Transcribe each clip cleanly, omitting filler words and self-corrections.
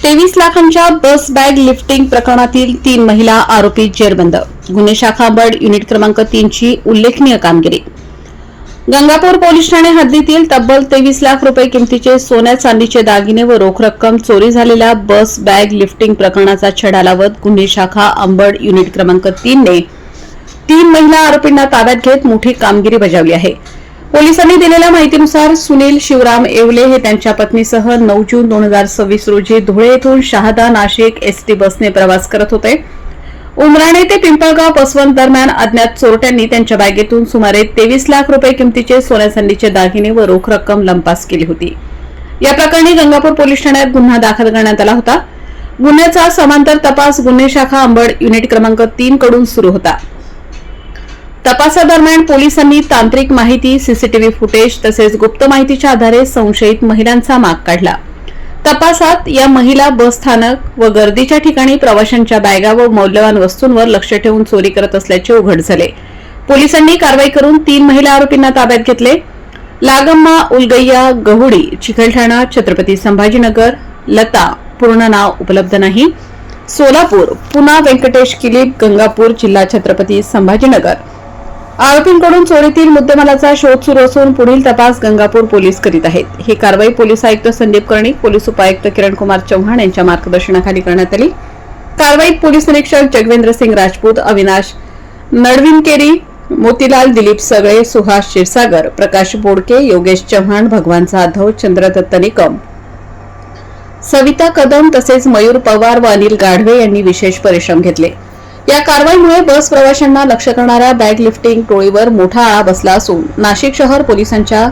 23 लाखांच्या बस bag lifting प्रकरणातील 3 महिला आरोपी जेरबंद. गुन्हे शाखा अंबड युनिट क्रमांक 3 ची उल्लेखनीय कामगिरी. गंगापूर पोलीस ठाणे हद्दीतील तब्बल 23 लाख रुपये किमतीचे सोन्या चांदीचे दागिने व रोख रक्कम चोरी झालेल्या बस बॅग लिफ्टिंग प्रकरणाचा छडा लावत गुन्हे शाखा अंबड युनिट क्रमांक 3 ने 3 महिला आरोपींना ताब्यात घेत मोठी कामगिरी बजावली आहे. पोलिसांनी दिलेल्या माहितीनुसार सुनील शिवराम येवले हे त्यांच्या पत्नीसह 9 जून 2026 रोजी धुळे येथून शहादा नाशिक एसटी बसने प्रवास करत होते. उमराणे ते पिंपळगाव पसवंत दरम्यान अज्ञात चोरट्यांनी त्यांच्या बॅगेतून सुमारे 23 लाख रुपये किमतीचे सोन्या चांदीचे दागिने व रोख रक्कम लंपास केली होती. या प्रकरणी गंगापूर पोलीस ठाण्यात गुन्हा दाखल करण्यात आला होता. गुन्ह्याचा समांतर तपास गुन्हे शाखा अंबड युनिट क्रमांक 3 कडून सुरू होता. तपासादरम्यान पोलिसांनी तांत्रिक माहिती, सीसीटीव्ही फुटेज तसेच गुप्त माहितीच्या आधारे संशयित महिलांचा माग काढला. तपासात या महिला बस स्थानक व गर्दीच्या ठिकाणी प्रवाशांच्या बॅगा व मौल्यवान वस्तूंवर लक्ष ठेवून चोरी करत असल्याचे उघड झाले. पोलिसांनी कारवाई करून 3 महिला आरोपींना ताब्यात घेतले. लागम्मा उलगैया गहुडी, चिकलठाणा, छत्रपती संभाजीनगर. लता, पूर्ण नाव उपलब्ध नाही, सोलापूर. पुना व्यंकटेश किलीप, गंगापूर, जिल्हा छत्रपती संभाजीनगर. आरोपींकडून चोरीतील मुद्देमालाचा शोध सुरू असून पुढील तपास गंगापूर पोलीस करीत आहेत. ही कारवाई पोलीस आयुक्त संदीप कर्णिक, पोलीस उपायुक्त किरणकुमार चव्हाण यांच्या मार्गदर्शनाखाली करण्यात आली. कारवाईत पोलीस निरीक्षक जगवेंद्र सिंग राजपूत, अविनाश नडविनकेरी, मोतीलाल दिलीप सगळे, सुहास क्षीरसागर, प्रकाश बोडके, योगेश चव्हाण, भगवान जाधव, चंद्रदत्त निकम, सविता कदम तसेच मयूर पवार व अनिल गाढवे यांनी विशेष परिश्रम घेतले. या कारवाईमुळे बस प्रवाशांना लक्ष्य करणाऱ्या बॅग लिफ्टिंग टोळीवर मोठा आळा बसला असून नाशिक शहर पोलिसांच्या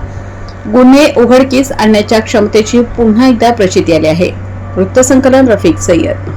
गुन्हे उघडकीस आणण्याच्या क्षमतेची पुन्हा एकदा प्रचिती आली आहे. वृत्तसंकलन रफिक सय्यद.